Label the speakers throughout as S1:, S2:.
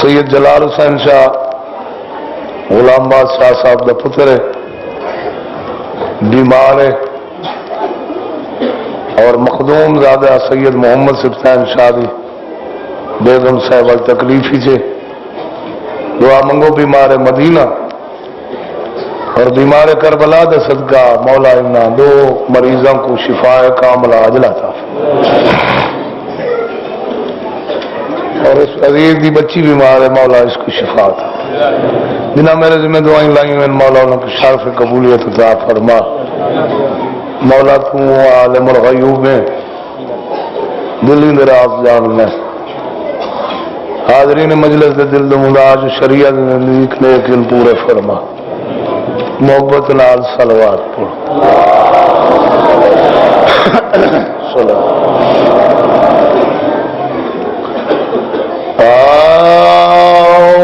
S1: سید جلال حسین شاہ غلام باز شاہ صاحب دا پتر ہے، بیمار ہے، اور مخدوم زادہ سید محمد سبطین شاہ دی بیگم صاحب تکلیف ہی چھے دعا منگو بیمار مدینہ اور بیمار کربلا دے صدقہ مولا انہاں دو مریضوں کو شفاء کاملہ عاجلہ تھا، اور اس عزیز دی بچی بیمار ہے، مولا اس کو شفا تھا، جنہ میرے ذمہ دعائیں لائیں میں مولا انہوں کی شرف قبولیت عطا فرما، مولا تو عالم الغیوب میں دلی دراز جان میں حاضرین مجلس دے دل دمولاج شریعت نزدیک نیک دل پورے فرما، محبت نال صلوات پڑھ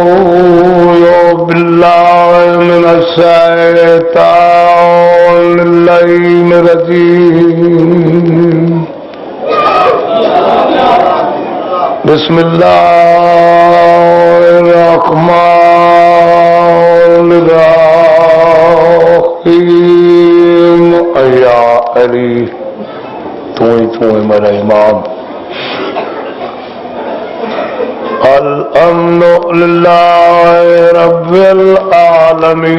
S1: اعوذ باللہ من الشیطان اللعین الرجیم، بسم اللہ الرحمن الرحیم، یا علی تو ہی میرا امام، الحمد للہ رب العالمین،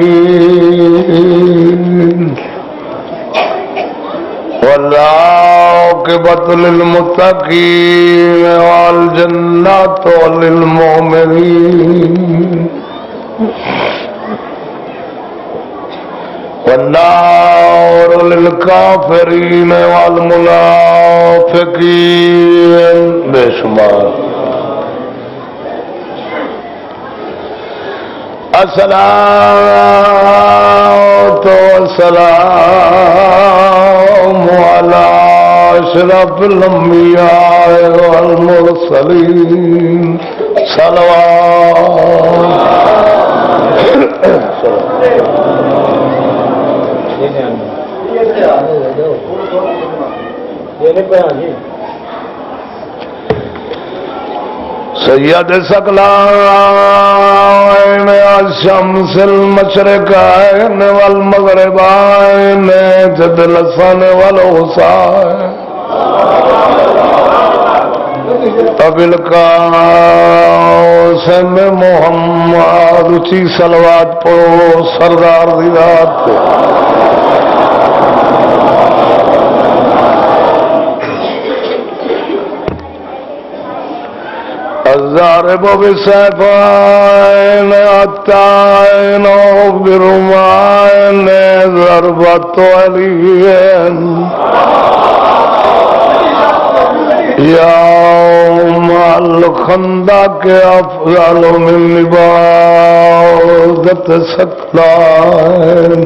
S1: والعاقبۃ للمتقین والجنۃ للمؤمنین، والنار للکافرین والمنافقین، بے شمار۔ الصلاۃ والسلام علی اشرف الانبیاء والمرسلین، سید ثقلین الشمس المشرقین والمغربین جد الحسن والحسین، طبل قاسم محمد، اچھی صلوات پڑھو سردار دی ذات پہ۔ الضارب بسيفين التائن برمائن ضربة عليين، يوم الخندق أفضل من عبادة ثقلين،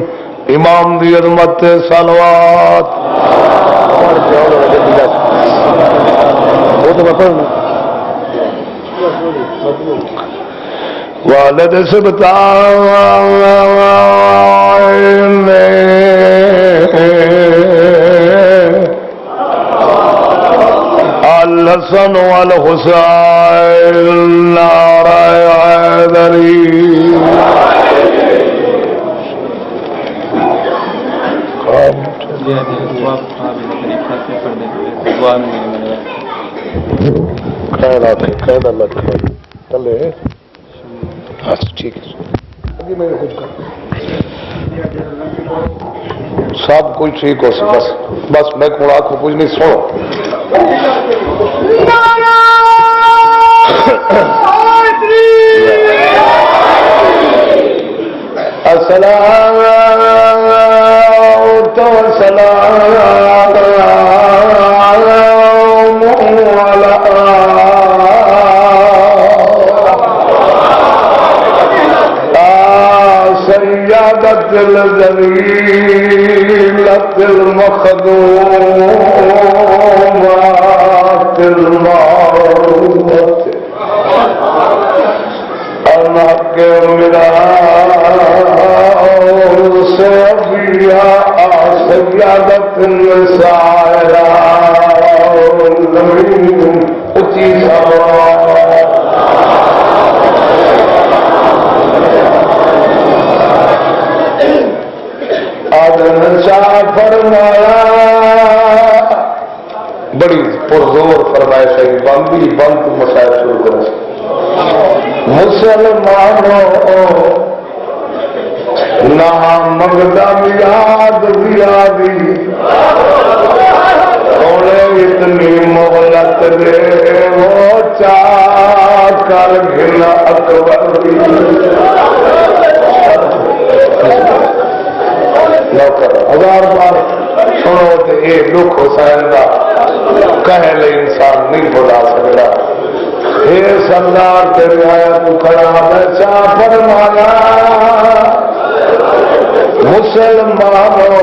S1: امام دی عظمت صلوات۔ والد سبطان الحسن والحسین نعرہ حیدری، سب کچھ ٹھیک ہو سکتا، بس میں کو آنکھوں کچھ نہیں سنو۔ السلام سیادت الجلیلت المخدومات المعروفت، انا کے میرا سے سیادت النساء العالمین، اچھی فرمایا بڑی پرزور فرمائش ہے بند مسائل شروع کریں مسلمانوں نہ منگتا میاد بیادی انہیں اتنی مہلت دے وہ چاہ کر گھنا اکبر نوکر 1000 بار سنو تو یہ دکھ حسین کا کہہ لے انسان نہیں بلا سکتا اے سردار تیرے آیا تو کھڑا بچا فرمایا مسلمانوں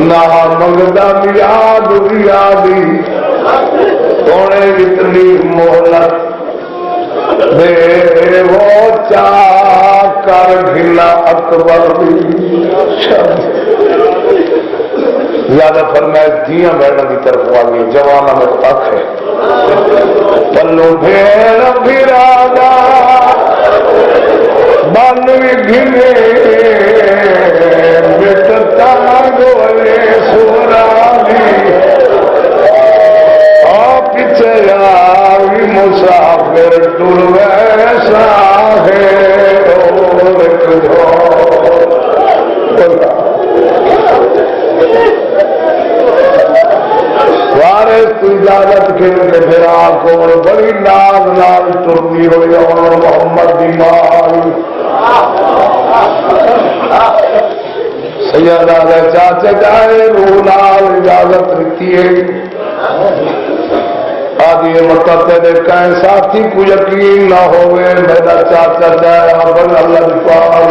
S1: نہ منگتا میاد بیادی انہیں اتنی مہلت دے وہ چاہ کر گھلا اکبر زیادہ فرمائش جیاں بیٹھنے کی طرف آ گئی جوانا میں پک ہے پلو بھیڑ بھیرادا بن گھنے بٹتا گولے سورانی پیچھے آئی مسافر ٹر ویسا ہے سارے اجازت کھیل کے پھر آپ کو بڑی ناز نال ٹرتی ہوئی اور محمد دی مال سیدہ دے چاچے جائے روح نال اجازت رکھی ہے آدھی مطلب تیرے کہیں ساتھی کو یقین نہ ہوئے میرا چاچا جائے بل اللہ پال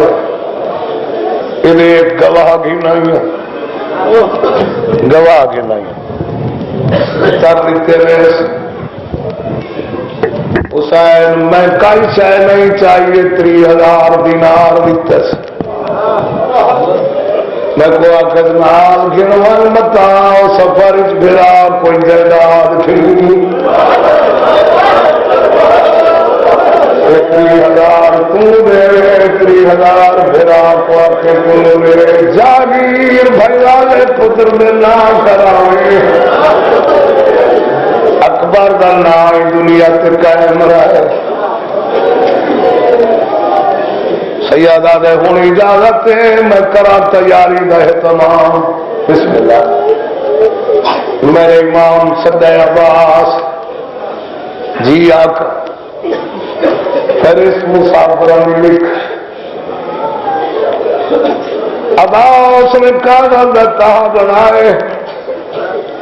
S1: انہیں ایک گواہ کی نہیں ہے گواہ کی نہیں ہے کر لیتے حسین میں کئی شے نہیں چاہیے 3000 دینار دیتے میں کو آخر نال گنوان متاؤ سفر بھرا کوئی جائیداد کھیلی 3000 دے 3000 بھرا کو آخر دے جاگیر بھیا لے پتر میں نہ کراوے اکبر کا نام دنیا سے قائم رہے سیادہ دے ہوں اجازت ہے میں کرا تیاری کا اہتمام بسم اللہ میرے امام سدے عباس جی آکا پھر اس مسافر میں لکھ عباس نے کاغذ کا بنائے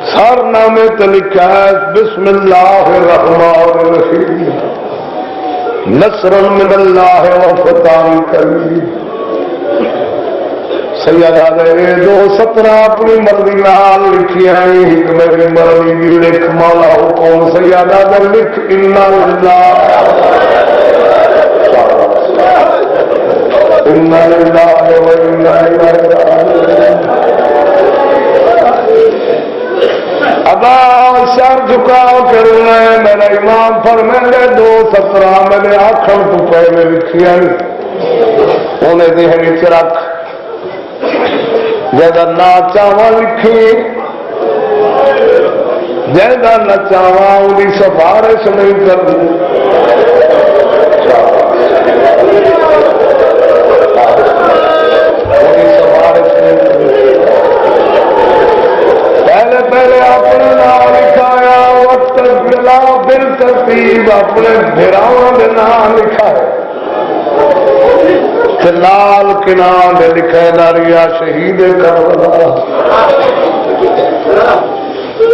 S1: سر نامے تو لکھا ہے بسم اللہ الرحمن الرحیم نصر من اللہ و فتح قریب سیدہ دے 217 اپنی مرضی نال لکھی ہیں ایک میری مرضی بھی لکھ مولا حکم سیدہ دے لکھ انا للہ و انا الیہ راجعون ابا سر جھکاؤ کروں میرا امام فرمائے 217 میرے آخر تو پہلے لکھی انہیں ذہن چ رکھ جیسا نہ چاواں لکھی جیسا نہ چاواں وہی سفارش نہیں کرنی سفارش نہیں کرنی پہلے اپنے نام لکھایا وقت بلا بل ترتیب اپنے بھراواں دے نام لکھا ہے لال کنان دے لکھے ناریا شہید کربلا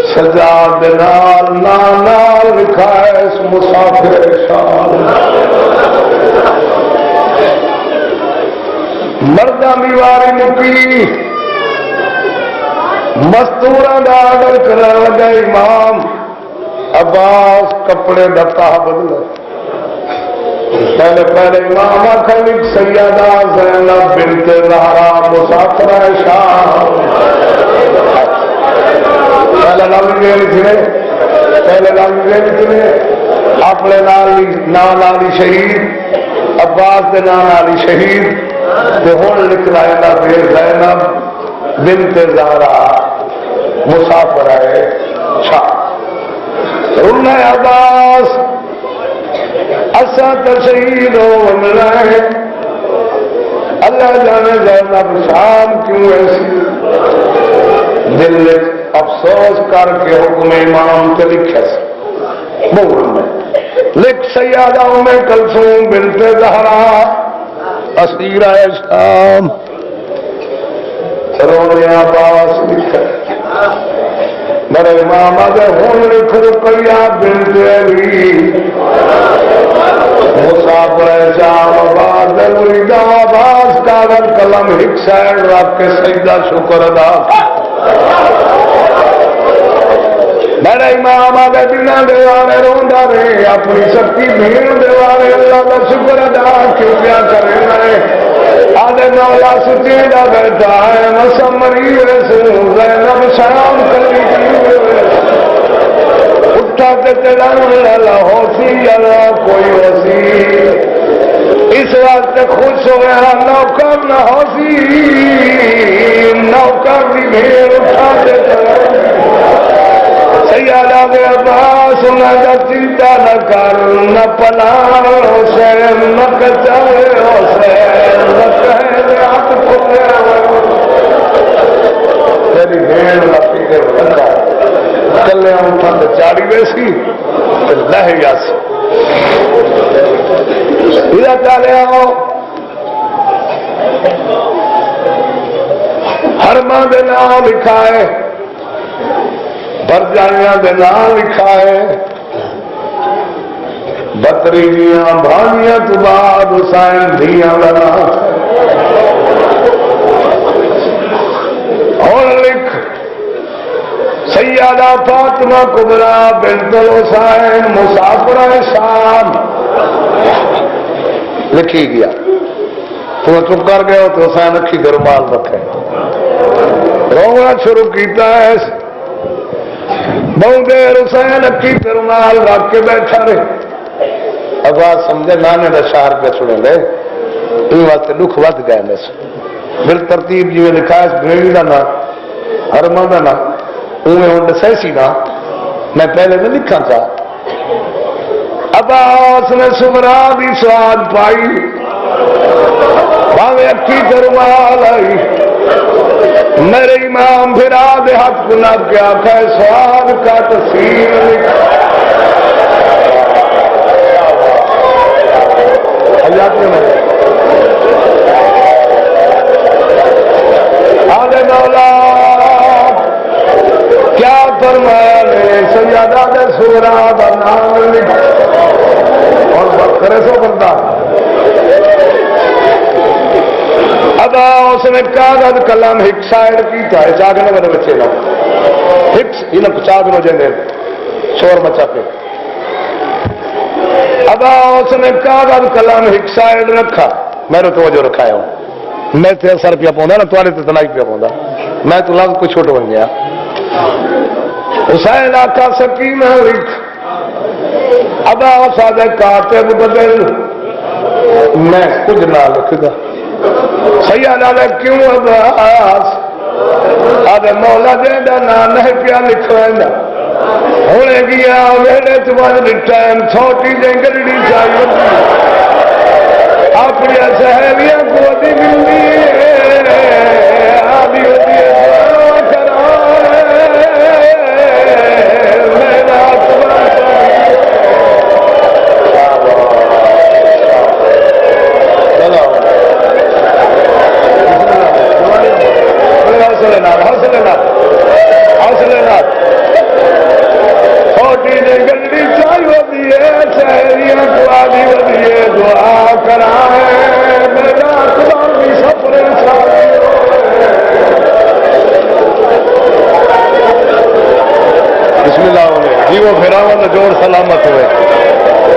S1: سجاد دے نال نال لکھا ہے اس مسافر شان مردہ میواری مکی مستورا دا آڈر کرنے لگا امام عباس کپڑے ڈکا بدلا پہلے امام آخر سیدہ زینب بنت زہرا مسافرہ شام پہلے لفظ لکھنے اپنے نام والی شہید عباس کے نام والی شہید ہوں لکھ رہا بے زینب بنت زہرا مسافر ہے شام رن عباس اسا تشہید ہو رہے اللہ جانے زینب شام کیوں ایسی دل افسوس کر کے حکم امام کے لکھے سے بول میں لکھ سیادہ ام کلثوم بنت زہرا اسیرہ شام رونے عباس لکھے میرے امام آگے ہون لکھ رقیہ بنت علی مسافر شام عباس دلویدہ عباس کاغذ قلم ایک سائڈ رکھ کے سجدہ شکر ادا میرے امام آگے بنا دیوانے روندا رہے اپنی سکی بھیڑ دیوانے اللہ کا شکر ادا کیوں کیا کرے رہے آدھے مولا سچی دا بیٹھا ہے مسمری رسول زینب شام کلی اٹھا کے چلان للا ہوسی اللہ کوئی ہوسی اس وقت خوش ہویا نوکر نہ ہوسی نوکر بھی بھیڑ اٹھا کے چلان سیادہ دے عباس نہ چنتا نہ کر نہ پلان حسین نہ کچھے حسین نہ کہے دے ہاتھ کھلے میری بھیڑ لپی کے بندہ کلے اٹھا تے چاڑی ویسی لہ یاسی ادھر چالے آؤ حرمہ دے نام لکھا ہے برجائیاں دے نام لکھا ہے بکریاں بھانیاں تو بعد حسین دھیاں دا نام اور لکھ سیدہ فاطمہ کبریٰ بنت الحسین مسافرہ شام لکھی گیا تو چپ کر گئے ہو تو حسین اکھی کے رومال رکھے رونا شروع کیتا ہے بہت دیر حسین اکھی کے رومال رکھ کے بیٹھا رہے اب بات سمجھے نانے دا شہر پہ چھوڑیں گے ان واسطے دکھ ود گئے میں سے بال ترتیب جی میں لکھا ہے بھیڑی دا نا حرمہ دا نا انہیں ہوں سیسی نا میں پہلے میں لکھا تھا عباس نے سمرا بھی سواد پائی باوے اکھی کے رومال آئی میرے امام بھرا دے حق نہ کیا کہ سواد کا تفسیر لکھا آدھے مولا کیا فرمایا نے سیادہ دے سورا دا نام لکھا اور بکرے سو بندہ ابا اس نے کاغذ قلم ایک سائڈ کی تھا جاگنے والے بچے نا ہکس انہیں چاگ نو جائیں شور مچا پہ ابا اس نے کاغذ قلم ایک سائڈ رکھا میرے توجہ رکھا ہے میں تے سر پیا پوندا نا توڑے تے تنائی پیا پوندا میں تو لفظ کو چھوٹ بن گیا حسین آقا سکینہ لکھ ابا سادہ کاتب بدل میں کچھ نہ لکھ دا سیادہ نے کیوں عباس آدھے مولا دے دا نا نہیں پیا لکھوائندا ہونے گیا ویڑے تمہارے ٹائم چھوٹی جنگلڑی چاہیے اپنی سہیلیاں کو دی ملتی ہے آدھی ہوتی ہے چھوٹی جنگلڑی چاہیے دیے سہیلیاں کو آدھی ودیے دعا کرائے میرا اکبر بھی سفر بسم اللہ ہوئے جی وہ بھیراون جوڑ سلامت ہوئے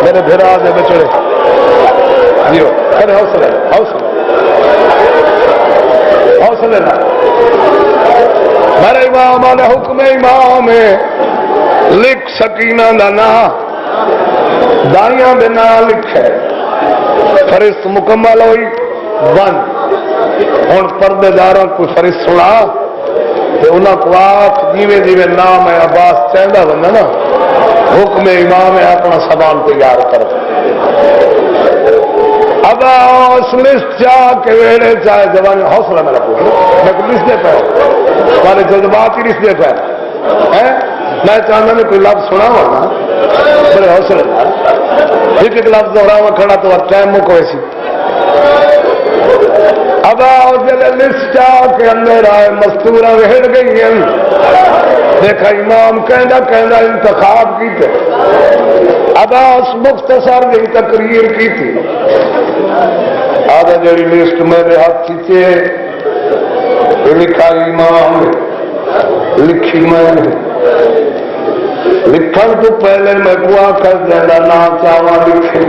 S1: میرے بھیرا دے بچڑے جی وہ کرے حوصلے حوصلے نہ میرے امام نے حکم امام لکھ سکینہ دا نا دائیاں بنا لکھے فرست مکمل ہوئی بند ہوں پردے داروں کوئی فرست سنا انہوں کو آخ جیویں جیویں نام ہے عباس چاہتا بندہ نا حکم امام ہے اپنا سامان تیار کر عباس لسٹ چاہ کے ویڑے چاہے جوان حوصلہ میرا کو میں کو لسٹ دے پہ تمہارے جذبات ہی لسٹ دے پہ میں چاہتا میں کوئی لفظ سنا ہوا نا بڑے حوصلے ایک ایک لفظ دوہرا ہوا کھڑا تو ٹائم کو ایسی اب لسٹ آ کے اندر آئے مستورہ وہڑ گئی ہیں دیکھا امام کہنا انتخاب کی تھے عباس مختصر کی تقریر کی تھی آدھا جڑی لسٹ میرے ہاتھ کھینچے لکھا امام لکھی میں لکھن تو پہلے میں کو آخر جا نام چاوا لکھے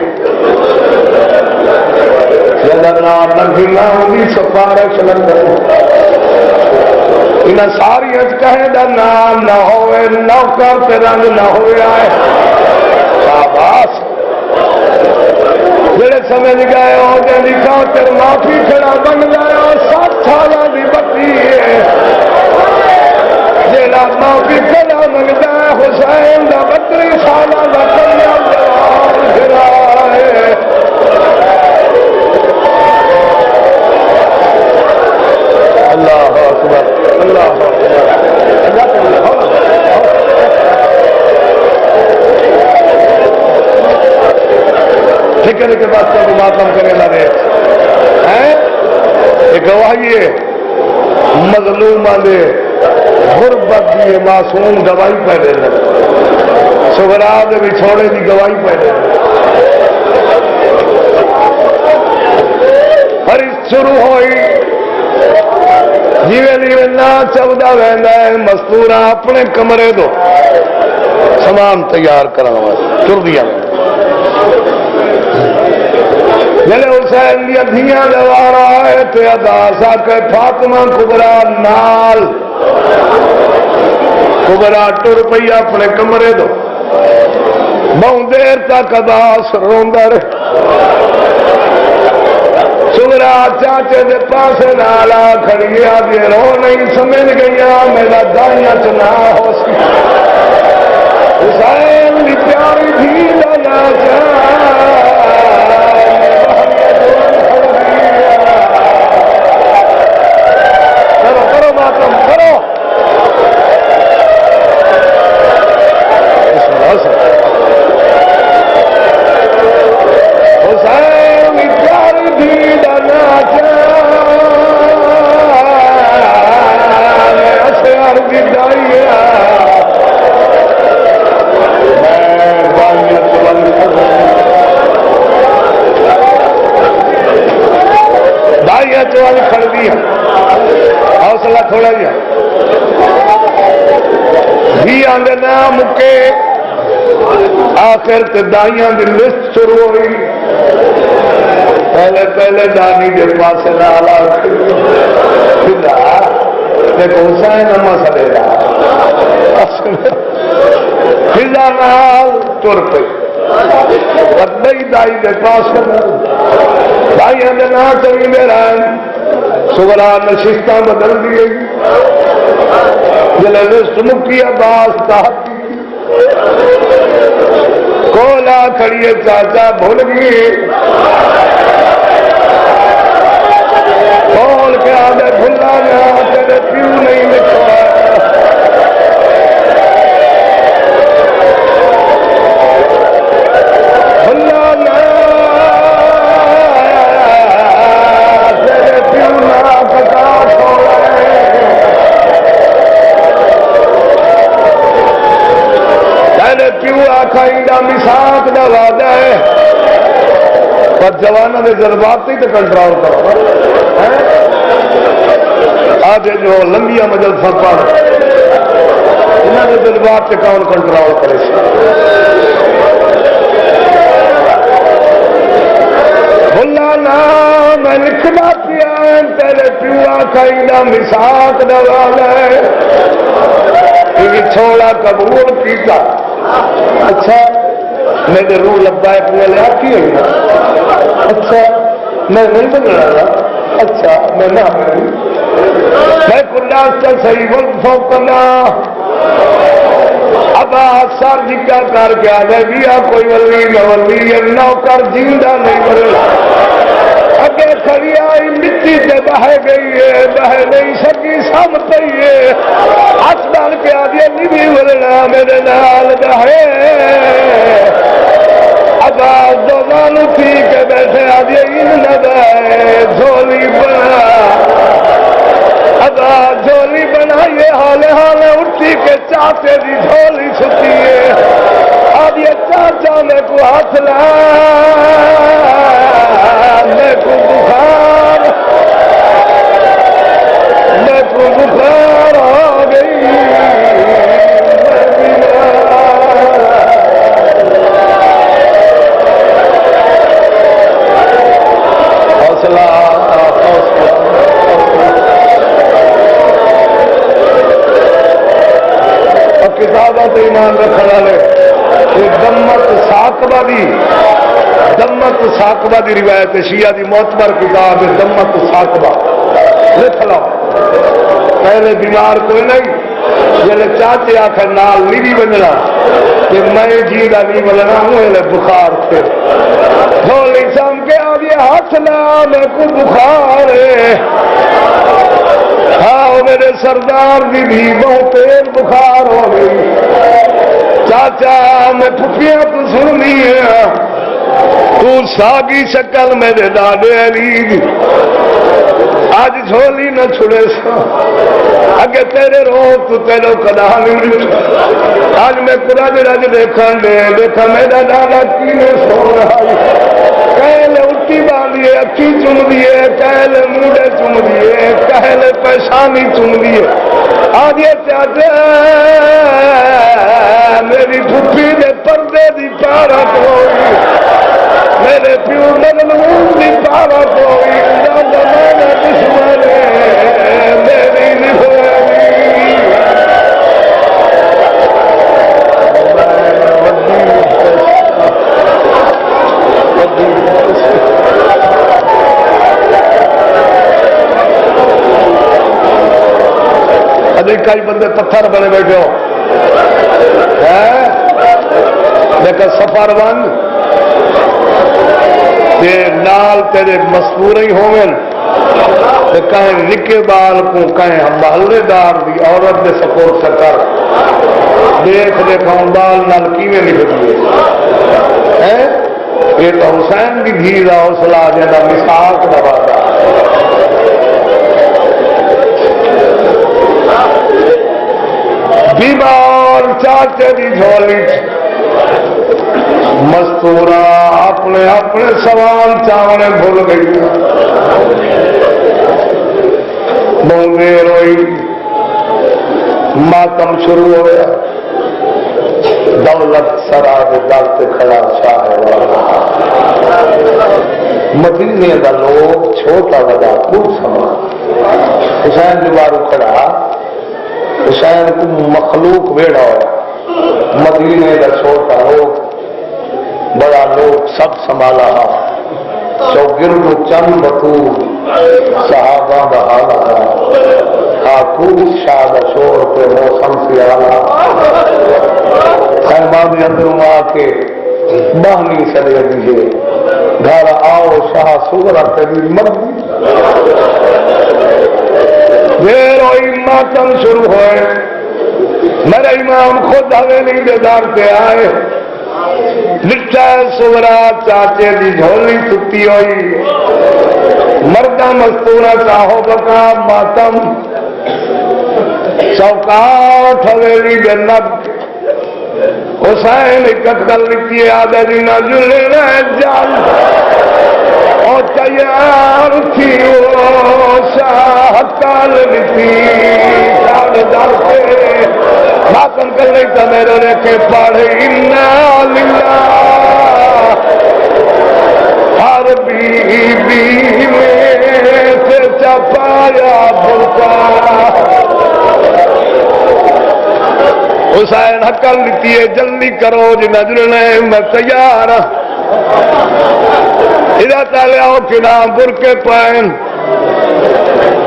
S1: جا نام نہ ہوگی سفارش لگے ان ساری کہے دا نام نہ ہوئے نوکر تے رنگ نہ ہوئے آئے شاباش جڑے سمجھ گئے ہو جی خاطر معافی کھڑا بن گیا 60 سالہ دی بتی ہے جڑا معافی کھڑا منگتا ہے حسین دا 32 سالہ دا کلیا جوان پھرا ہے اللہ اکبر اللہ فکر کے بعد تو ماتم کرنے لگے یہ گواہی ہے مظلوم والے غربت کی معصوم گواہی پہلے لگے سغرا دے بچھوڑے کی گواہی پہلے پر شروع ہوئی جیویں جیویں نہ چلتا رہتا ہے مستورہ اپنے کمرے دو سامان تیار کرنے واسطے تر دیا جلے حسین دیا دھیاں دوارا آئے تے اداس آ کے فاطمہ کبرا نال کبرا ٹر پئی اپنے کمرے دو بہت دیر تک اداس روندا رہے سگرا چاچے دے پاسے نالا کھڑی آدھی رو نہیں سمجھ گئی میرا دائیاں چنا ہو سی حسین دی پیاری تھی لانا کرو کرو ماتم کرو حسین دی پیاری تھی کھڑ دیا حوصلہ تھوڑا جا بھی آدھے نہ مکے آخر دائیاں دی لسٹ شروع ہوئی پہلے پہلے دانی کے پاس لالا دیکھو حسین اما سڑے فضا نال تر پئی بدئی دائی کے پاس دائیاں دے نہ چلی میرا سغرا نشستہ بدل دی گئی جلے لسٹ مکی عباس تحت کولا کھڑیے چاچا بھول گئی بول کے آدھے بھلا گیا تیرے پیو نہیں لکھا بھلا تیرے پیو نہ پتا چھوڑا تیرے پیو آخا انڈا مساق دا وعدہ ہے پر جوانوں کے جذبات ہی تو کنٹرول کرو آج جو لمبیا مجلسہ پڑھ انہوں نے جذبات سے کون کنٹرول کرے بھلا نا میں لکھنا پیا تیرے پیو آخا مساق دا وعدہ ہے چھوڑا قبول کیتا اچھا میرے روح لبا ہے پورے لیا کی ہوئی اچھا میں نہیں بننا اچھا میں نہ میں کلا صحیح فوقنا اب سر جکا کر کے آ جائے گیا کوئی ولی نہ ولی نوکر جیندہ نہیں مرے اگے کھڑی آئی مٹی سے بہ گئی ہے بہ نہیں سکی سم پئی ہے ہاتھ ڈال کے آ گیا نہیں ولنا میرے نال بہے آواز دوان تھی کے بیٹھے آ گیا ان نہ بہے جھولی بنا آواز جھولی بنائیے حالے حالے اٹھی کے چاچے دی جھولی چھتی ہے اب یہ چاچا میں کو ہاتھ لا میں کو بخار آ گئی حوصلہ کتابت ایمان رکھنے والے دمت ساقبہ دی روایت شیعہ دی معتبر کتاب ہے دمت ساقبہ لکھ لو پہلے بیمار کوئی نہیں جلے چاچے آخر نال نہیں بننا کہ میں جیدہ نہیں بلنا ہوں بخار سے جھولی سام کے آگے ہاتھ لا میں کو بخار ہے ہاں میرے سردار کی بھی بہت تیز بخار ہو گئی چاچا میں پھپیاں تو سننی ہے تو ساگی شکل میرے دادے علی آج جھولی نہ چھڑے سا اگے تیرے رو تو تیرے کدا نہیں آج میں قرآن رج دیکھا میرا دادا کی نے سو رہا کہلے اٹھی باندھیے اکھی چم دیے کہلے موڑے چم دیے کہلے پیشانی چم دیے آج یہ چاچا میری پھپھی نے پردے دی پارت ہوئی میرے پیو مظلوم دی پارت ہوئی زمانہ دشمن میری نفرانی ابھی کئی بندے پتھر بنے بیٹھے ہو لیکن سفر بند نال تیرے مستور ہی ہوئن کہیں نکے بال کو کہیں محلے دار دی عورت دے سپورٹ سے کر دیکھ دیکھاؤں بال نال کیویں نکلیے یہ تو حسین کی دھی کا حوصلہ جا مساق دبا بیمار چاچے دی جھولی مستورہ اپنے اپنے سوال چاونے بھول گئی بہت دیر ہوئی ماتم شروع ہو گیا دولت سرا کے دل سے کھڑا شاہ مدینے کا لوگ چھوٹا بڑا خوب سما حسین دیوارو کھڑا حسین کو مخلوق ویڑا ہوا مدینے کا چھوٹا لوگ بڑا لوگ سب سنبھالا چوگرد چند بطور صحابہ بہانا خوب شاد شور پہ موسم سے آنا خیمہ بھی اندروں آ کے بہنی سڑے دیجیے گھر آؤ شاہ سگرا تیری مرضی دیر ہوئی ماتم شروع ہوئے میرے امام خود حویلی بیدار سے آئے لٹا سگرا چاچے دی جھولی ستی ہوئی مردہ مستورہ چاہو بکا ماتم چوکاٹ حویلی جنت حسین اکتل لکھیے آدھا دینا جلے رہ جال اور تیار تھی وہ شاہ کال لکھی شاہ دار کے ماتم کر رہی تھا میرے رکھے پاڑے انا للہ ہر بی میں سے چپایا بھوکا حسین حقل لیتی ہے جلدی کرو جی نجرنے میں تیار ادھا تعالیٰ ہو کہ نام برکے پائن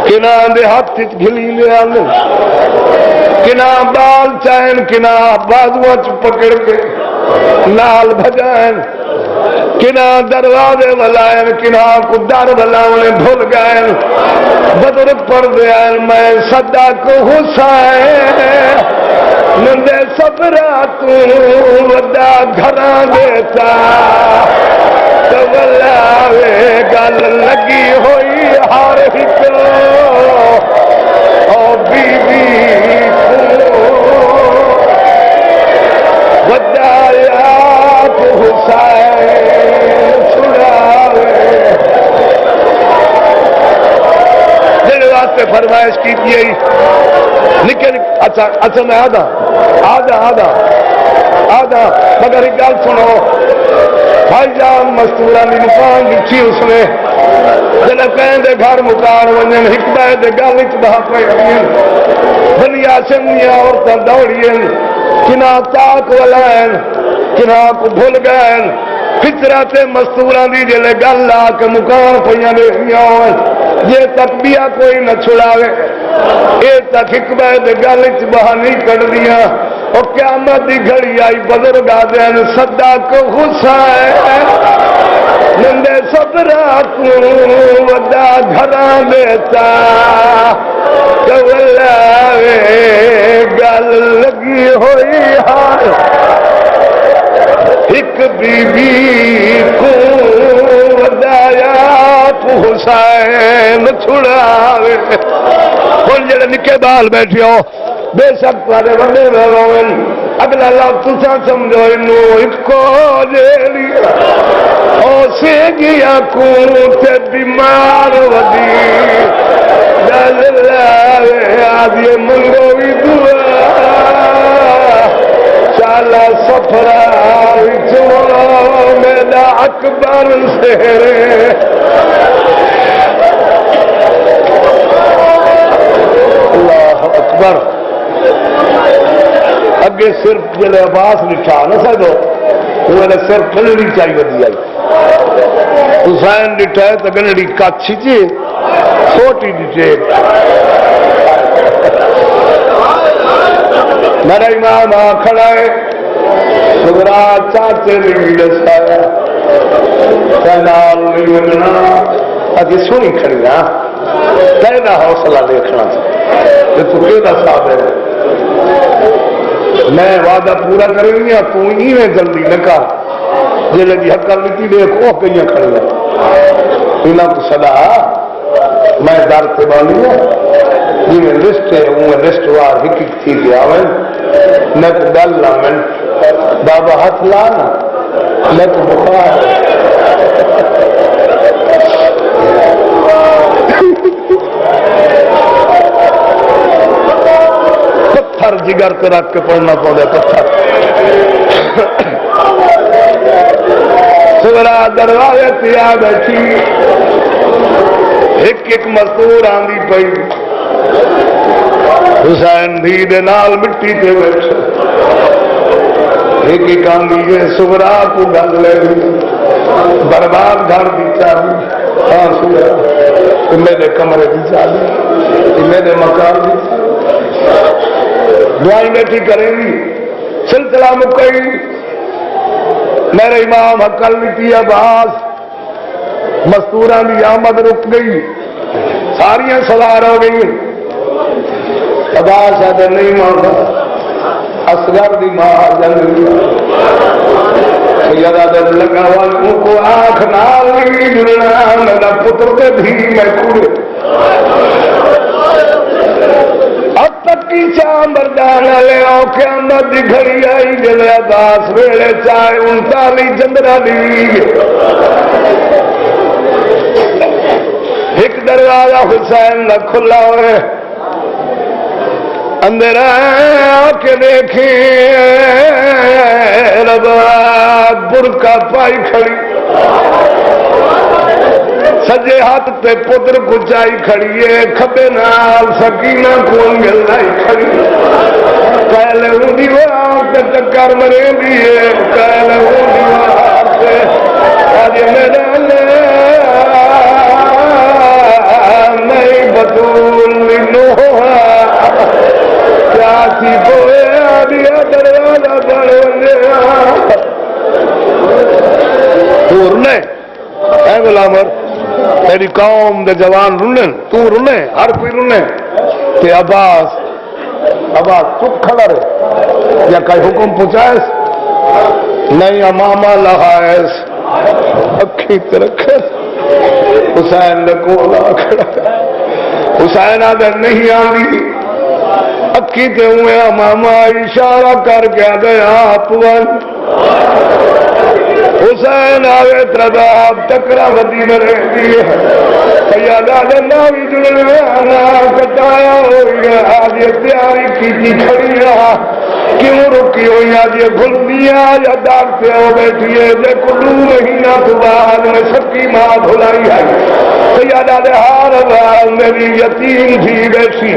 S1: کنا دے ہاتھ گھلی لیا کنا بال چین کنا بازو چ پکڑ کے نال بجائن کنا دروازے ولائن کنا کو در ولاونے بھول گئے بدرگ پڑ گیا میں صدا کو حسین نندے صبرات ودا گھراں دیتا تولاوے گل لگی ہوئی ہر ہک او بی بی ودایات حسین چھڑاوے جن واسطے فرمائش کی تھی نکل اچھا میں آدھا مگر ایک گل سنو بھائی جان مستورہ دی نکان دیکھی اس نے جلے کہیں دے گھر مکان ونجن حکمہ دے گل اچ بہا پہ بنی آسم نیا عورتاں دوڑیاں کنا تاک ولائن کنا کو بھول گئن فطرت مستوراں دی جلے گل لا کے مکان پہیاں دیکھنیاں ہوئے یہ تک بیا کوئی نہ چھڑاوے اے تک حکمہ دے گل اچ بہا نہیں کر دیا اور قیامت دی گھڑی آئی بزرگ آدھین صدق حسین نندے صبرات ودا گھراں دیتا کولاوے گل لگی ہوئی ہار ایک بی بی کو ودایات حسین چھڑاوے کون جڑے نکے بال بیٹھے ہو بے شک تارے بندے روین اگلا لفظ تساں سمجھو انو اکو جیلی او سے گیا کو تے بیمار ودی دل لاوے آدھے منگوی دعا چالا سفرہ وچوں میرا اکبر سہرے اللہ اکبر اگے صرف جلے عباس لکھا نہ سکو وہ صرف گنڑی چاہیے دی آئی حسین لٹھا ہے تو گنڑی کچھ جی چھوٹی دیجے میرا امام کھڑا ہے سگرا چاچے نہیں دسایا نال نہیں بننا اجی سونی کھڑی ہاں کہنا حوصلہ دیکھنا تو کہنا صاحب ہے میں وعدہ پورا کریں گا تو ہی میں جلدی نہ کر جی لگی حقل لیتی دیکھ وہ کہیں کھڑی انہاں کو صدا میں در سے بالی ہے جی میں لسٹ ہے وہ لسٹ وار ہک تھی کہ آویں نہ تو گل لامن بابا ہاتھ لانا نہ تو بخار پتھر جگر کے رکھ کے پڑھنا پڑے پتھر سورا دروازے تیا بیٹھی ایک مزدور آندی پئی حسین دھی دے نال مٹی تے بیٹھے ایک آندی ہے سورا کو گل لے برباد گھر دی چابی ہاں سورا میرے کمرے دی چابی میرے مکان دی دعائیں بیٹھی کریں گی سلسلہ مکئی میرے امام حقل لیتی عباس مستوراں دی آمد رک گئی ساریاں سوار ہو گئی عباس آدھے نہیں مانگا اصغر دی ماں جنگ سیدہ دل لگا والوں کو آنکھ نال نہیں جڑنا میرا پتر دے بھی میں کھوڑے اب تک کی چاہ مردان لے آؤ قیامت دی گھڑی آئی جلے عباس ویلے چاہے 39 جندرہ دی ایک دروازہ حسین نہ کھلا ہوئے اندر آ کے دیکھیں ربات برکا پائی کھڑی سجے ہاتھ تے پتر کچائی کھڑی ہے کھبے نال سکینہ کو انگلائی کھڑی پہلے ہوں دیوار تے چکر مرے دیئے پہلے ہوں دیوار تے آج میرے نہیں بطور رونے اے غلام تیری قوم دے جوان رونے تو رونے ہر کوئی رونے تے عباس چپ کھڑا رہے یا کوئی حکم پہنچائے نہیں امامہ لہائس اکھی ترکھے حسین نے کولا کھڑا حسین آدھر نہیں آنی اکھی تے ہوئے امامہ اشارہ کر کے آدھے آپ ون حسین آوے ترداب تکرا ودی میں رہتی ہے سیادہ اللہ بھی جلنے آنا کٹایا ہوئی آج یہ پیاری کی کھڑی رہا کیوں رکی ہوئی آج یہ گھلنیاں یا ڈاکتے ہو بیٹھی ہے جے کلو مہینہ تو بعد میں سب کی ماں دھلائی ہے سیادہ دے ہار بار میری یتیم بھی بیٹھی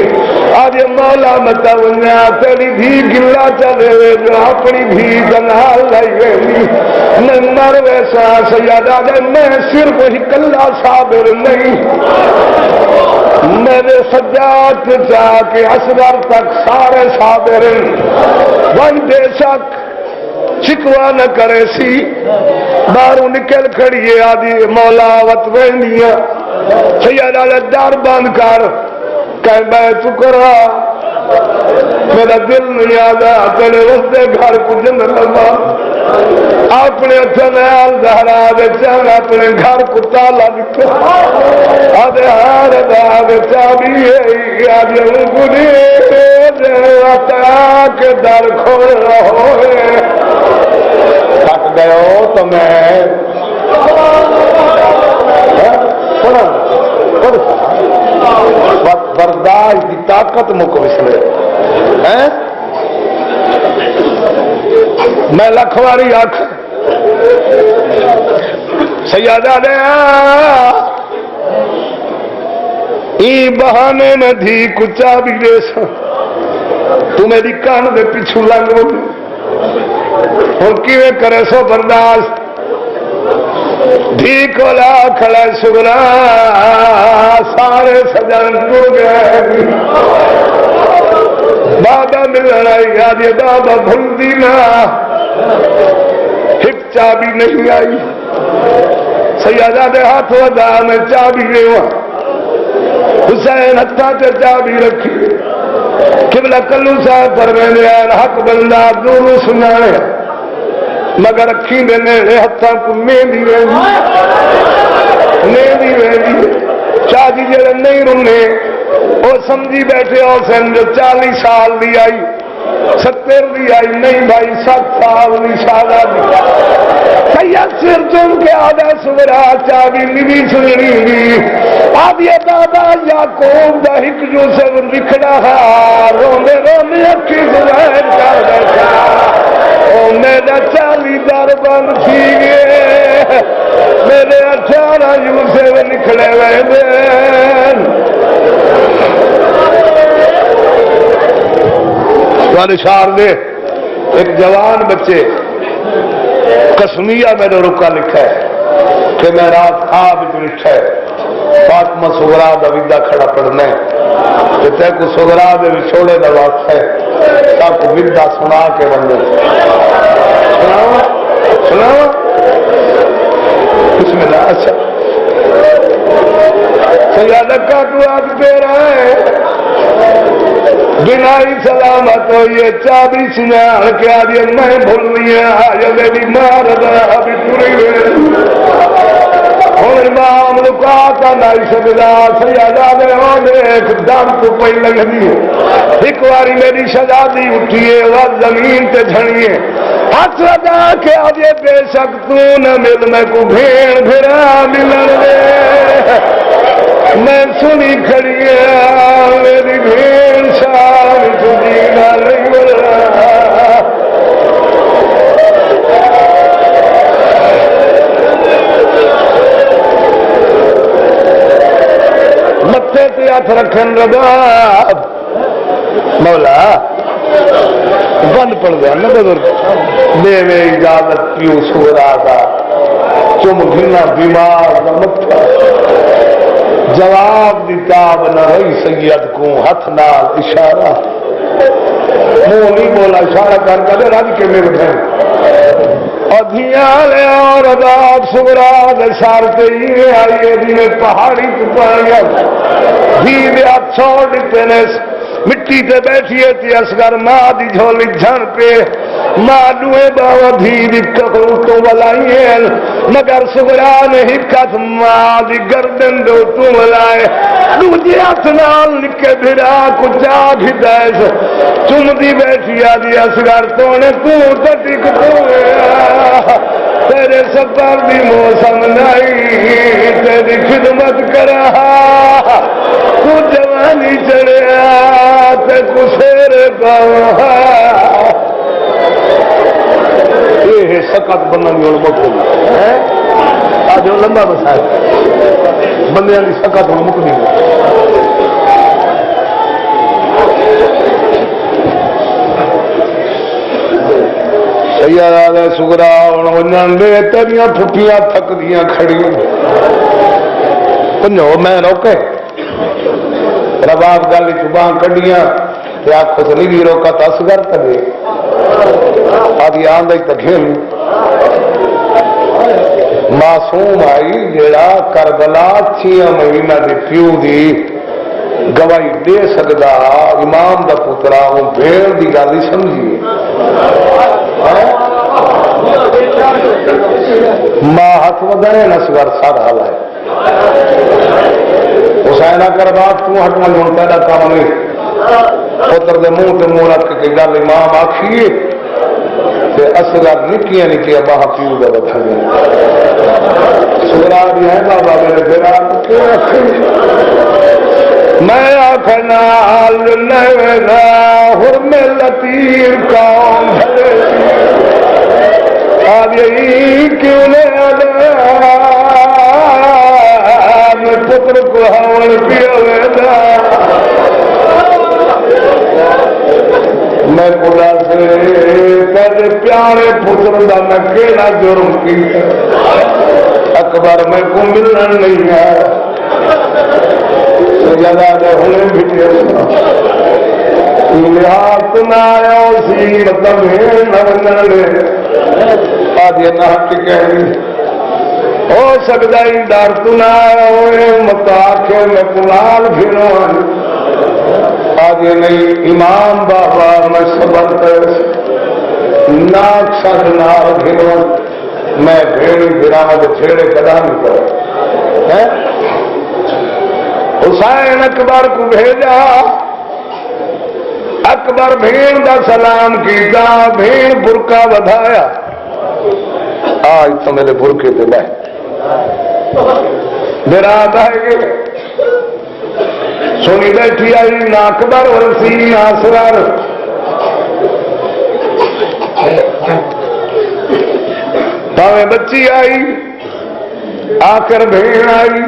S1: آج یہ مولا متونیا تیری بھی گلہ چلے جو اپنی بھی جنال لائی گئی میں مر ویسا سیادہ دے میں صرف ہی کلہ صابر نہیں میرے سجاد جا کے اصغر تک سارے صابر ون بے شک شکوا نہ کرے سی باروں نکل کھڑیے آدھی مولا وط وینیا سیادہ دے دار بند کر کہ میں چکرا میرا دل نہیں آدھا تیرے وستے گھر کو جن لگا اپنے چنال دہرا دے چاہ اپنے گھر کو تالا دکھا آدھے ہار داغ چابی ہے آدھے انگلی آتا کے در کھول رہو ہے تھک گئے ہو تو میں برداشت کی طاقت مکو اس لیے میں لکھواری آنکھ سیادہ دے ای بہانے میں دھی کچا بھی دے سا تو میری کان دے پیچھو لگ اور کیوے کرے سو برداشت دھی کو لا کھڑا شگرا سارے سجن ٹر گئے بابا ملنا یاد یہ بابا بھول دینا ایک چابی نہیں آئی سیادہ دے ہاتھ ودا میں چابی لے حسین ہتھا تے چابی رکھی قبلہ کلو صاحب پر میں نے حق بندہ دونوں سنانے مگر اکھی میں نے ہتھا کو میندی ویندی شاہ جی جڑے نہیں رونے وہ سمجھی بیٹھے ہو سن جو 40 سال دی آئی 70 دی آئی نہیں بھائی 7 سال دی سالہ دی سید سر تم کے آدھا سورا چابی نبی سننی دی آدھی بابا یعقوب دا ہک جو سے لکھنا ہے رونے رونے اکھی زبین کر بیٹھا او میرا 40 در بند تھی گئے میرے 18 یوسف نکلے ہوئے دین شار نے ایک جوان بچے کسمیہ میں نے رکا لکھا ہے کہ میں رات خواب لکھا ہے فاطمہ سغرا دا ودا کھڑا پڑھنا ہے کہ تے کو سغرا دے وچھوڑے دا وقت ہے تاکہ ودا سنا کے بندے سناوا بسم اللہ اچھا سیادہ کا دعا دے رہا ہے بنائی سلامت ہو یہ چابی سنار کے آدھی میں بھولنی ہے آج میری مار دا بھی پوری اور امام لکاتا نائی سبدا سیادہ دے ہونے ایک دم تو پہی لگنی ہے ایک واری میری شہزادی اٹھیے وہ زمین تے جھڑیے ہاتھ لگا کے آجے بے شک تو نہ مل میں کو بھیڑ بھیڑا ملن دے میں سنی کھڑی ہے میری بھیڑ شاہ تجھی نہ نہیں بڑھا متے تے ہاتھ رکھن رباب مولا بند پڑ گیا نا بزرگ دے میں اجازت کیوں سورا دا چم گھنا بیمار نہ مٹھا جواب دیتا بنا رہی سید کو ہاتھ نال اشارہ منہ نہیں بولا اشارہ کر کے رج کے میرے بہن ادھیاں لے اور عذاب سگرا سارتے ہی آئیے جی پہاڑی چپایا بھی دیا چھوڑ دیتے نے مٹی تے بیٹھیے تھی اصغر ماں دی جھولی جھن پہ ماں دوے باوا دھی دی ککڑوں تو بلائیے مگر سگرا نے ہکت ماں دی گردن دو تو بلائے دوجے ہاتھ نال نکے بھرا کو جا بھی دیس چم دی بیٹھی آدھی اصغر تو نے تو ٹک تو تیرے سفر دی موسم نہیں تیری خدمت کرا تو جوانی چڑھیا تے کسیر پاوا یہ سکت بننے والا مک ہوگی آج لمبا مسائل بندے کی سکت ہوں مک نہیں سگرا ہوں دے تیریاں پھٹیاں تھک دیا کھڑی پنجو میں روکے رباب گل چبان کڈیاں آخو تو نہیں بھی روکا تو اصغر کرے آدھی آدھا تو کھیل معصوم آئی جیڑا کربلا 6 مہینہ دی پیو دی گواہی دے سکتا امام دا پترا وہ بھیڑ دی گل ہی سمجھیے ماں ہاتھ ودائے اصغر سارا حال ہے حسین کر بات تو ہٹنا لون پیدا کام نہیں پتر دے منہ تے منہ رکھ کے گل امام آکھیے تے اصغر نکیاں نکیاں باہ پیو دا بٹھا گیا سگرا بھی ہے بابا میرے پھر میں آخنا نوینا حرم لطیر کون آدھی کیوں نے پتر کو ہون پیا میں خدا سے تیرے پیارے پتر کا میں کہڑا جرم کیا اکبر میں کو ملنا نہیں ہے ہونے بھی ہاتھ نہ آیا سی مطلب آدھی نہ ہو سکتا ہی ڈر تو نہ آیا ہوئے مت آخو میں کلال پھروں آدھی نہیں امام بابا میں صبر کر ناک سد نال پھروں میں بھیڑی پھرا چھیڑے قدم کرے حسین اکبر کو بھیجا اکبر بھیڑ دا سلام کیتا بھیڑ برکا بدھایا آج تو میرے برکے پہ لے برات آئے گے سنی بیٹھی آئی نہ اکبر ورسی نہ اصغر پاوے بچی آئی آخر بھیڑ آئی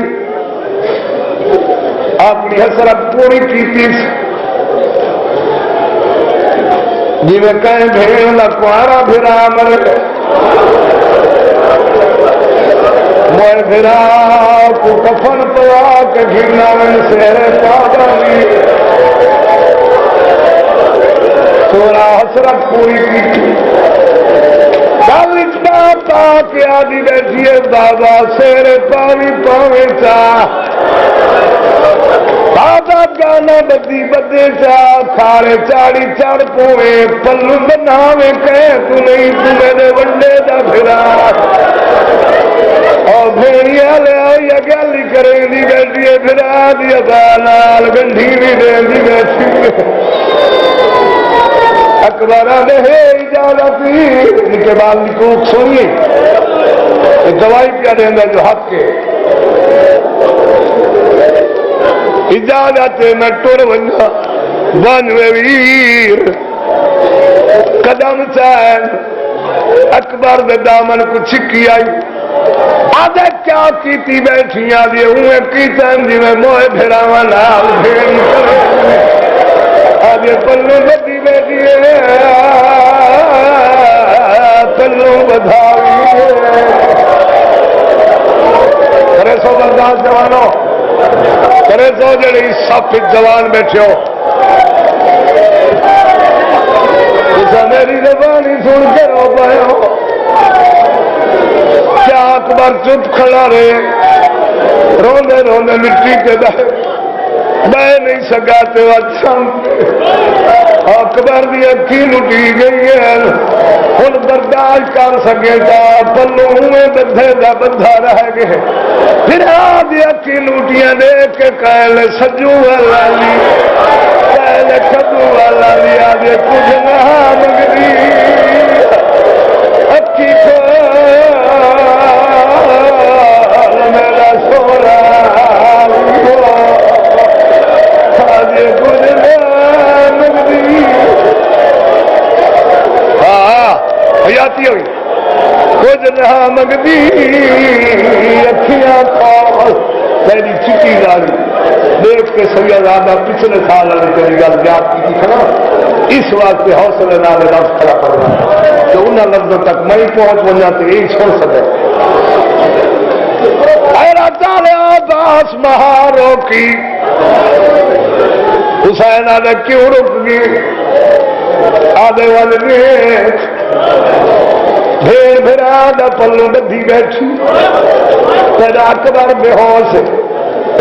S1: اپنی حسرت پوری کی جی میں کہیں بھیڑ نہ کمارا پھرا مرے موئے پھرا کو کفن پوا کے گھرنا میں سہرے پاگانی سونا حسرت پوری کی کے آدھی بیٹھیے بابا سہرے پانی پاوے چاہ بابا گانا بدی بدے چاہ کھارے چاڑی چڑھ پوے پلو بناوے کہے تو نہیں تو میرے ونڈے دا پھرا اور بھیڑیاں لے آئی گلی کریں دی بیٹھیے پھرا دیا بانال گنڈھی بھی دیں دی بیٹھی اکبرہ نے ہے اجازتی ان کے بعد نکوک سنی یہ دوائی کیا دیں گا جو حق کے اجازت میں ٹر بنجا بنوے ویر قدم چین اکبر دے دامن کو چھکی آئی آدھے کیا کیتی بیٹھیاں دی ہوئے کیتن جی میں موئے بھیراواں نال بھیڑ آدھے پلو بدی بیٹھی پلو بدھاوی کرے سو برداشت جوانوں کرے سو جڑی سب جوان بیٹھے ہو میری زبانی سن کے رو پائے ہو کیا اکبر چپ کھڑا رہے روندے روندے مٹی کے بہ نہیں سکا تو اچھا اکبر دی اکھی لٹی گئی ہے ہن برداشت کر سکے گا پلو میں بدھے دا بدھا رہ گئے پھر آدھی اکھی لوٹیاں دیکھ کے کہل سجو والا لی کہل کدو والا لی آدھے کچھ نہ مگری اکھی کھول میرا سونا آدھے کچھ نہ مگری حیاتی ہوئی کچھ نہ مگدی اکھیاں کھول تیری چٹی داری دیکھ کے سیدہ پچھلے سال والی تیری گل یاد کی کھڑا اس واسطے حوصلے نال لفظ کھڑا پڑنا کہ انہاں لفظوں تک میں پہنچ بننا تو یہی چھوڑ سکے عباس مہاروں کی حسین آدھے کیوں رک گئی آدھے والے بھیڑ بھیڑا دا پلو بدھی بیٹھی تیرا اکبر بے ہوش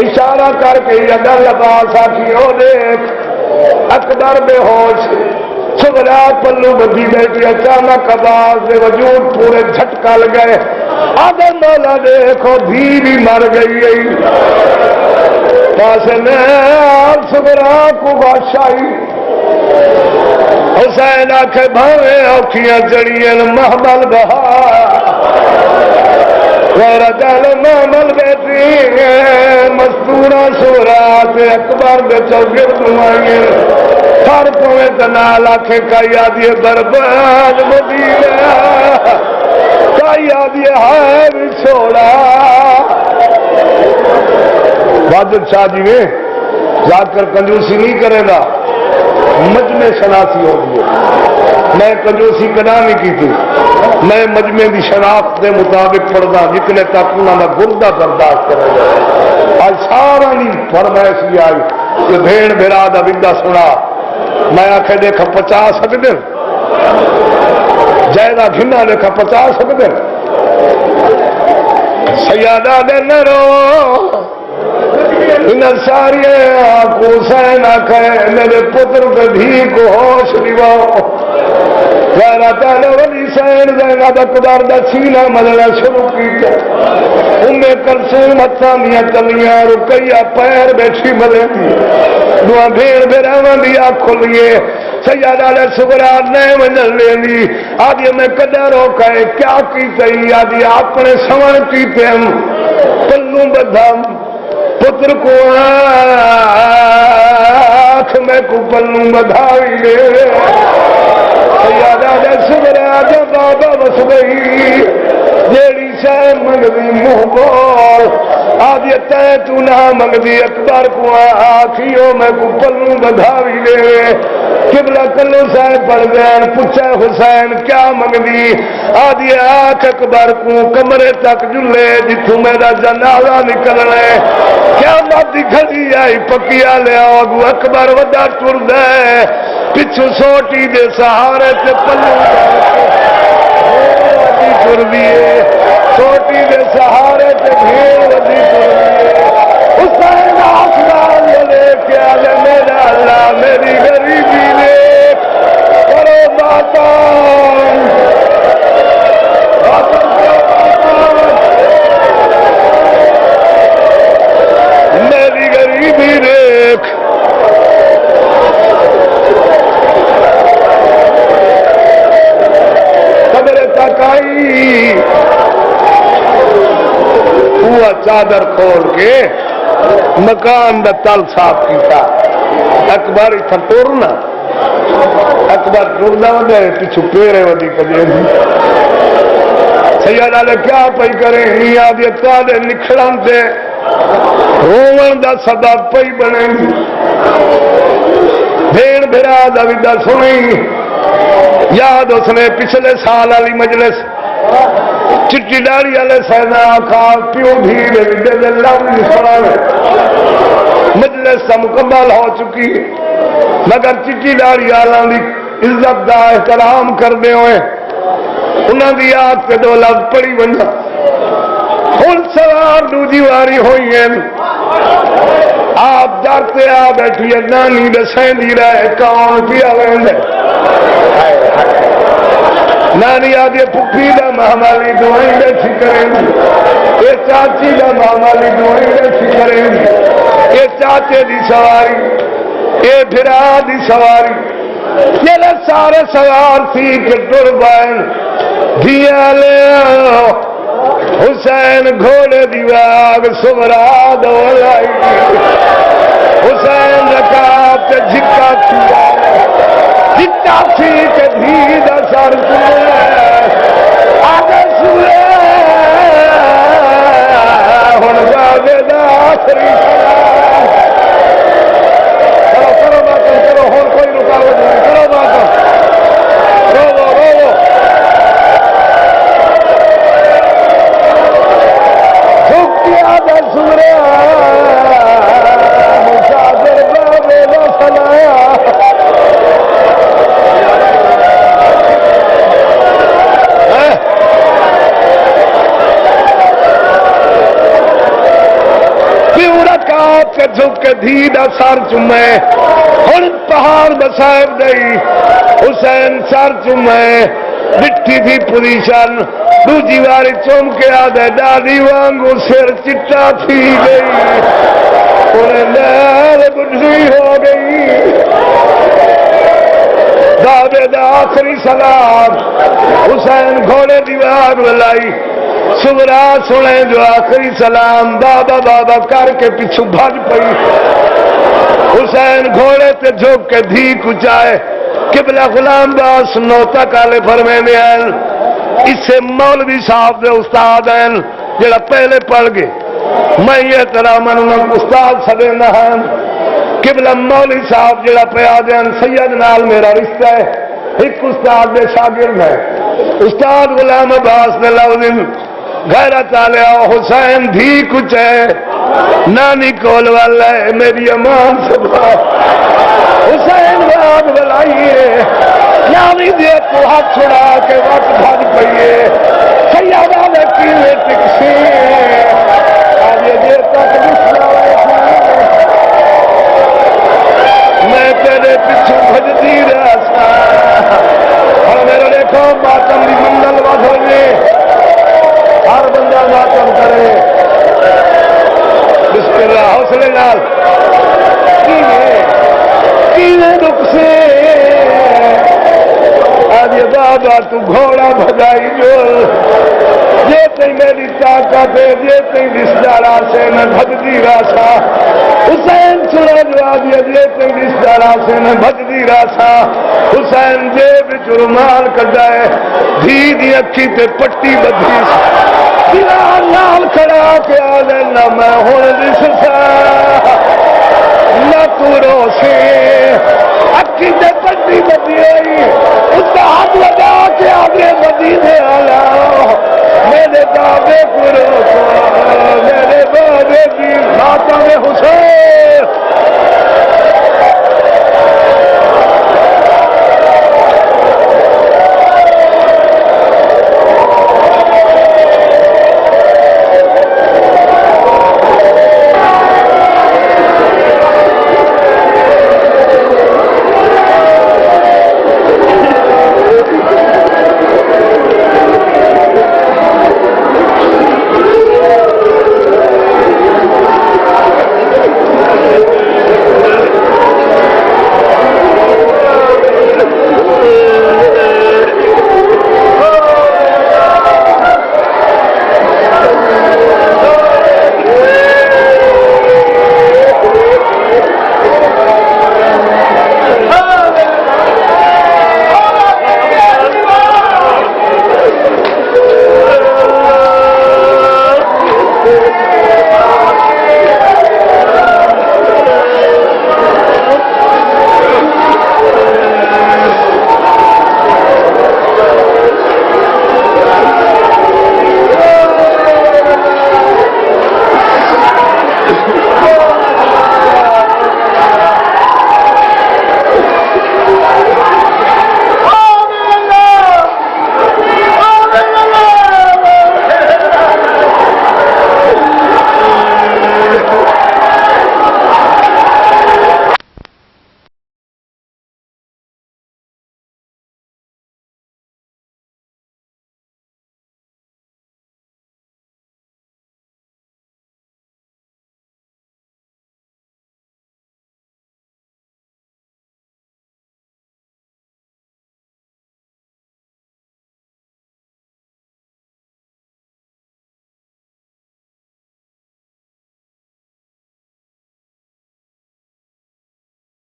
S1: اشارہ کر کے اگر عباس آکی ہو دیکھ اکبر بے ہوش سغرا پلو بدھی بیٹھی اچانک عباس دے وجود پورے جھٹکا لگے آدھے مولا دیکھو بھی مر گئی پاس نے سغرا کو بادشاہی حسین آکھے بھاوے اوکھیاں چڑیاں محمل بہا غیرت محمل بیٹی مستورہ سورات اکبر بے چوگر دمائیں ہر پویں تنال آکھے کئی آدھی برباد مدینہ کئی آدھی ہے بھی چھوڑا بہادر شاہ جی نے جا کر کنجوسی نہیں کرے گا مجمع شناسی ہوگی میں کنجوسی کدا نہیں کی تھی میں مجمع کی شناخت کے مطابق پڑھنا جتنے تک انہوں نے گردہ برداشت کرے گا آج سارا نہیں فرمائش بھی آئی کہ بھیڑ بھیڑا دا بندہ سنا میں آخے دیکھا 50 سکتے جائدہ گھنا دیکھا 50 سکتے سیادہ دے نرو ان ساری کو حسین آخے میرے پتر کے دھی کو ہوش دیواؤ غیرت ولی سین زینب اکبر دا سینہ ملنا شروع کیتا امے کلثوم ہتھاں دیاں تلیاں رقیہ پیر بیٹھی ملے دعا بھیڑ بھیڑاواں دی آنکھ کھلیے سیدہ علیہ سغرا نہیں منل لینی آدھی میں کدہ روکے کیا کی تئی آدھی اپنے سمن کیتے ہم پلوں بدھم پتر کو آنکھ میں کو پلوں بدھائی لے سیادہ دے سغرا دے بابا بس گئی جیڑی شے منگدی منہ بول آدھی تے تو نہ منگدی اکبر کو آکھیو میں کو پلوں بدھائی لے قبلہ کلو صاحب پڑھ گئے پوچھا حسین کیا منگدی آدھی آنکھ اکبر کو کمرے تک جلے جتوں میرا جنازہ نکلنے کیا مادی کھڑی آئی پکیا لیا اگو اکبر ودا ٹر دے پچھو سوٹی دے سہارے تے پلو ودی ٹر دیے سوٹی دے سہارے تے بھیڑ ودی ٹر دیے حسین آسمان لے کے آلے میرا اللہ میری غریبی لے کرو باتان میری غریبی دیکھ قبر تک آئی ہوا چادر کھول کے مکان دا تل صاف کیتا اکبر اتنا ٹورنا اکبر ٹورنا ودے پیچھو پیرے ودی کجے سیادہ لے کیا پئی کریں نہیں آدھی تالے نکھڑن دے رومن دا سبب پئی بنے بھیڑ بھیڑا دا ویدہ سنی یاد اس نے پچھلے سال والی مجلس چٹی ڈاڑی والے سینا آخار پیو دھیرے ویڈے دے لب نہیں سنا مجلس مکمل ہو چکی مگر چٹی ڈاڑی والوں کی عزت دا احترام کرتے ہوئے انہوں کی یاد کے 2 لفظ پڑھی بننا سوار دوجی واری ہوئی ہیں آپ ڈرتے آ بیٹھی ہے نانی دسیں دی رہے کون پیا ویندے نانی آدھی پپھی دا مہمالی دعائیں بیٹھی کریں یہ چاچی دا مہمالی دعائیں بیٹھی کریں یہ چاچے دی سواری یہ بھرا دی سواری یہ سارے سوار تھی کہ ٹر بائن دیا لے حسین گھوڑے دیواغ سبرا دولائی حسین رکاب تے جھکا کھیا جھکا تھی کہ دھیدہ سر سنے آگے سنے ہن جاگے دا آخری سلام کرو باتوں کرو ہن کوئی رکاوٹ نہیں کرو باتوں رو جھکیا دا سنے مسافر بابے دا سلایا کے جھک کے دھیدا سر چومے ہن پہاڑ بسائب گئی حسین سر چومے مٹی تھی پوزیشن دوجی واری چوم کے آدھے دادی وانگو سر چٹا تھی گئی انہیں لہر گڈری ہو گئی دادے دا آخری سلام حسین گھوڑے دیوار ولائی سبرا سنے جو آخری سلام بابا بابا کر کے پیچھو بھج پئی حسین گھوڑے تے جھوک کے دھی کچائے قبلہ غلام باس نوتا کالے فرمینے ہیں اسے مولوی صاحب دے استاد ہیں جڑا پہلے پڑھ گئے میں یہ طرح منوں استاد سدے نہ ہیں قبلہ مولوی صاحب جڑا پیاد ہیں سید نال میرا رشتہ ہے ایک استاد دے شاگرد ہے استاد غلام عباس نے لفظ غیرت آلیا حسین دھی کچھ ہے نانی کول والا ہے میری امان سبھا حسین بات بلائیے نانی دے تو ہاتھ چھڑا کے وقت بھاگ پئیے سیادہ لکی میں ٹکسی آج یہ دیر تک نسلا میں تیرے پیچھے بھجتی رہا سا اور میرے دیکھو ماتم دی منگل وقت ہوئے ہر بندہ ماتم کرے بسم اللہ حوصلے نال کینے رک سے آج یہ بابا تو گھوڑا بھجائی جو یہ تھی میری طاقت ہے یہ تھی رشتہ سے میں بھجتی راسا حسین سنا جو آج یہ تھی رشتہ سے میں بھجتی راسا حسین جیب چرمال کٹائے دھی دی اکھی تے پٹی بدھی لال کھڑا کے آلے نہ میں ہوں رشتہ نہ تو رو سے اکھی تے پٹی بدھی آئی اس کا ہاتھ لگا کے آگے مدینے آلا میرے بابے کو روکا میرے بابے کی خاطہ میں حسین